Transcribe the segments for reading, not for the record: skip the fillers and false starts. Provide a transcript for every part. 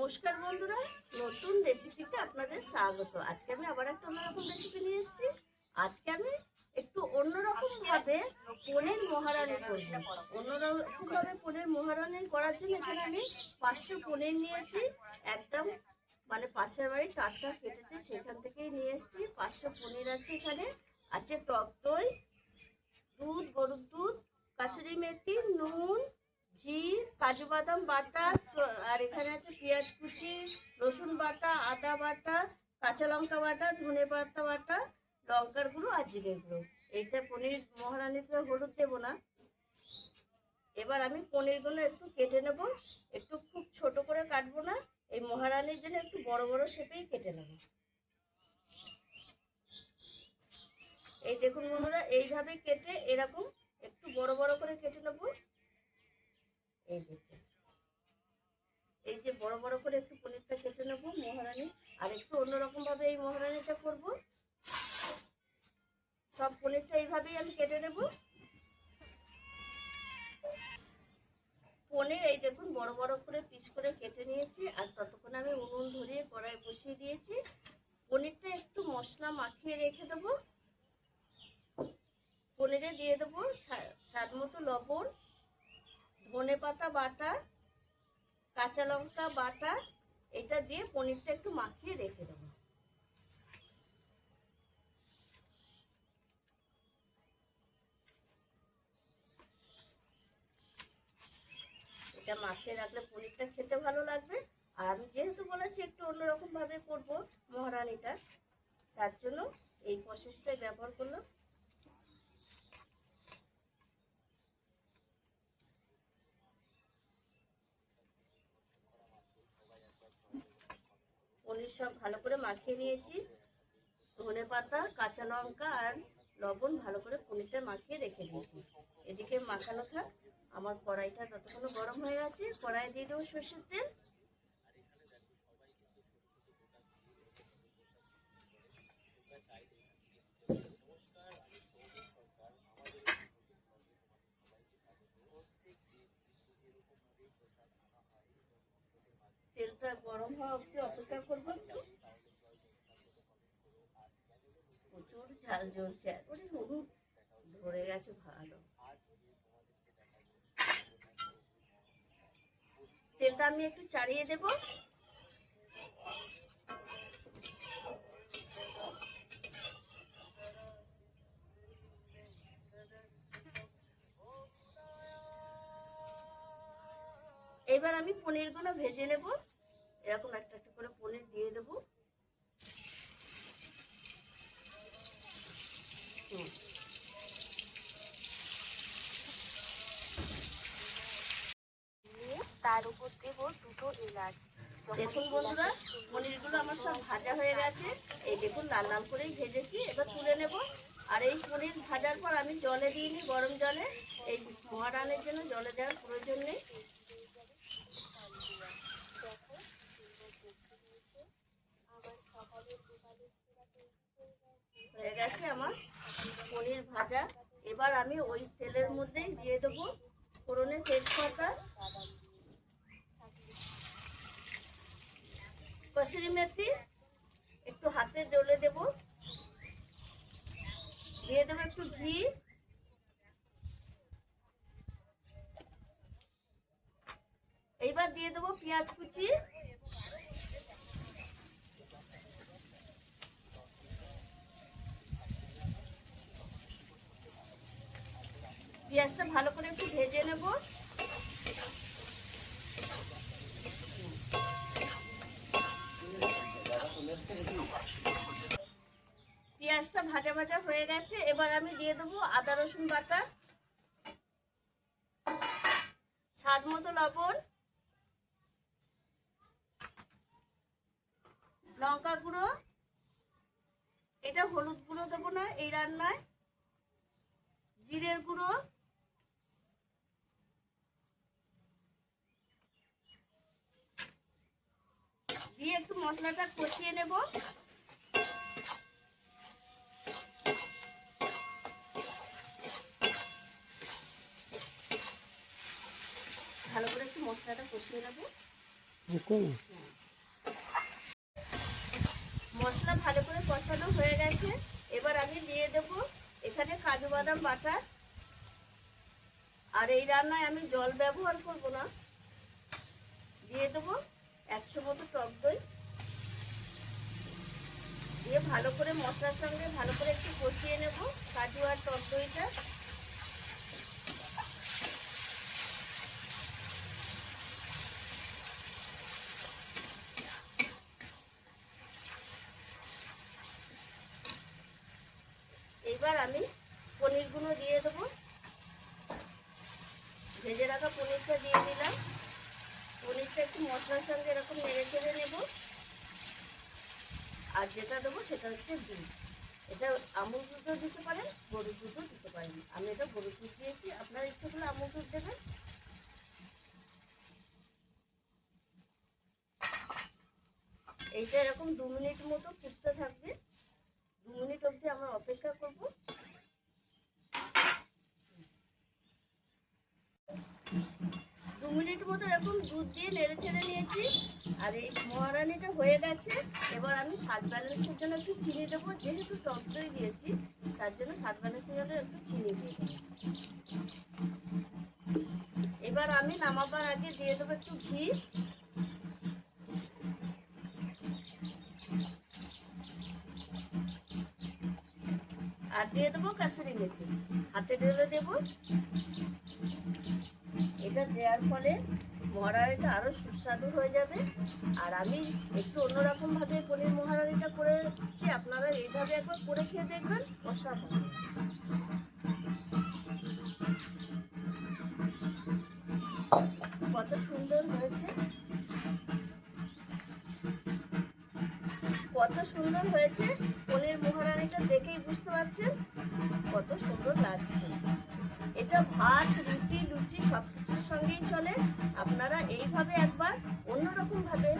নমস্কার বন্ধুরা, নতুন রেসিপিতে আপনাদের স্বাগত। আজকে আমি আবার একটা অন্যরকম রেসিপি নিয়ে এসেছি। আজকে আমি একটু অন্যরকম ভাবে পনির মহারানি করব। অন্যরকম ভাবে পনির মহারানি করার জন্য এখানে আমি 500 পনির নিয়েছি। একদম মানে পাশের বাড়ি টাটকা কেটেছে, সেখান থেকেই নিয়ে এসেছি। 500 পনির আছে। এখানে আছে টক দই, দুধ, গরুর দুধ, কাসুরি মেথি, নুন, ঘি, কাজু বাদাম বাটা, আর এখানে আছে পেঁয়াজ কুচি, রসুন বাটা, আদা বাটা, কাঁচা লঙ্কা বাটা, ধনে পাতা বাটা, লঙ্কার গুঁড়ো আর জিরে গুঁড়ো। এইটা পনির মহারানিতে হলুদ দেবো না। এবার আমি পনিরগুলো একটু কেটে নেব। একটু খুব ছোট করে কাটবো না, এই মহারানির জন্য একটু বড় বড় শেপেই কেটে নেব। এই দেখুন বন্ধুরা, এইভাবে কেটে এরকম একটু বড় বড় করে কেটে নেব। এই দেখুন, এই যে বড় বড় করে একটু পনিরটা কেটে নেবো মহারানি। আর একটু অন্যরকম ভাবে এই মহারানিটা করব। সব পনিরটা এইভাবেই আমি কেটে নেব। পনির এই দেখুন বড় বড় করে পিস করে কেটে নিয়েছি। আর ততক্ষণ আমি উনুন ধরিয়ে কড়াই বসিয়ে দিয়েছি। পনিরটা একটু মশলা মাখিয়ে রেখে দেবো। পনিরে দিয়ে দেবো স্বাদ মতো লবণ, ধনে পাতা বাটা, কাঁচা লঙ্কা বাটা। এটা দিয়ে পনিরটা একটু মাখিয়ে রেখে দেবো। এটা মাখিয়ে রাখলে পনিরটা খেতে ভালো লাগবে। আর আমি যেহেতু বলেছি একটু অন্যরকম ভাবে করবো মহারানিটা, তার জন্য এই প্রসেসটাই ব্যবহার করলাম। পনির সব ভালো করে মাখিয়ে নিয়েছি। ধনে পাতা, কাঁচা লঙ্কা আর লবণ ভালো করে পনিরটা মাখিয়ে রেখে দিয়েছি। এদিকে মাখানো থাক। আমার কড়াইটা ততক্ষণ গরম হয়ে গেছে। কড়াই দিয়ে দেবো সর্ষের তেল। তেলটা গরম হওয়া অবধি অপেক্ষা করবো একটু। প্রচুর ঝাল জ্বলছে, একবারে হলুদ ধরে গেছে ভালো। তেলটা আমি একটু চাড়িয়ে দেবো। এবার আমি পনিরগুলো ভেজে নেব। এরকম একটা একটা করে পনির দিয়ে দেবো। তার উপর দেব দুটো এলাচ। দেখুন বন্ধুরা, পনিরগুলো আমার সব ভাজা হয়ে গেছে। এই দেখুন লাল লাল করেই ভেজেছি। এবার তুলে নেব। আর এই পনির ভাজার পর আমি জলে দিইনি, গরম জলে। এই মহারানের জন্য জলে দেওয়ার প্রয়োজন নেই। হয়ে গেছে আমার পনির ভাজা। এবার আমি ওই তেলের মধ্যেই দিয়ে দেবো ফোড়নে তেজপাতা, কসুরি মেথি, একটু হাতে ডলে দেব। দিয়ে দেবো একটু ঘি, এইবার দিয়ে দেবো পেঁয়াজ কুচি, পেঁয়াজটা ভালো করে একটু ভেজে নেব। পেঁয়াজটা ভাজা ভাজা হয়ে গেছে। এবার আমি দিয়ে দেবো আদা রসুন বাটা, স্বাদ মতো লবণ, লঙ্কা গুঁড়ো। এটা হলুদ গুঁড়ো দেবো না এই রান্নায়। জিরের গুঁড়ো, দিয়ে একটু মশলাটা কষিয়ে নেব। ভালো করে একটু মশলাটা কষিয়ে নেব। মশলা ভালো করে কষানো হয়ে গেছে। এবার আমি দিয়ে দেব এখানে কাজু বাদাম বাটা। আর এই রান্নায় আমি জল ব্যবহার করব না। দিয়ে দেবো 100 মতো টক দই। দিয়ে ভালো করে মশলার সঙ্গে ভালো করে একটু কষিয়ে নেব কাজু আর টক দইটা। এবার আমি পনিরগুলো দিয়ে দেবো। ভেজে রাখা পনিরটা দিয়ে দিলাম। পনিরটা একটু মশলার সঙ্গে এরকম নেড়ে চেড়ে নেব। আর যেটা দেবো সেটা হচ্ছে দুধ। এটা আমুল দুধও দিতে পারেন, গরুর দুধও দিতে পারেন। আমি এটা গরুর দুধ দিয়েছি, আপনার ইচ্ছে করলে আমুল দুধ দেবেন। এইটা এরকম 2 মিনিট মতো ফুটতে থাকবে। 2 মিনিট অবধি আমরা অপেক্ষা করব। 2 মিনিট মতো এরকম দুধ দিয়ে নেড়ে চেড়ে নিয়েছি। আর এই মহারানিটা হয়ে গেছে। এবার আমি স্বাদ ব্যালেন্সের জন্য একটু চিনি দেবো। যেহেতু টক দই দিয়েছি তার জন্য স্বাদ ব্যালেন্সের জন্য একটু চিনি দিয়ে দেবো। এবার আমি নামাবার আগে দিয়ে দেবো একটু ঘি। আর দিয়ে দেবো কাসুরি মেথি, হাতে ঢেলে দেবো। এটা দেওয়ার ফলে মহারানিটা আরও সুস্বাদু হয়ে যাবে। আর আমি একটু অন্যরকম ভাবে পনির মহারানিটা করেছি, আপনারা এইভাবে একবার করে খেয়ে দেখবেন, অসাধারণ। কত সুন্দর হয়েছে, কত সুন্দর হয়েছে। পনির মহারানিটা দেখেই বুঝতে পারছেন কত সুন্দর লাগছে। এটা ভাত, রুটি, লুচি সব কিছুর সঙ্গেই চলে। আপনারা এইভাবে একবার অন্যরকম ভাবে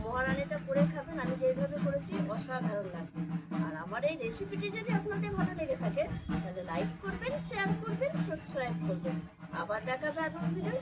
মহারানিটা করে খাবেন। আমি যেইভাবে করেছি অসাধারণ লাগবে। আর আমার এই রেসিপিটি যদি আপনাদের ভালো লেগে থাকে তাহলে লাইক করবেন, শেয়ার করবেন, সাবস্ক্রাইব করবেন। আবার দেখা হবে আগামী ভিডিও।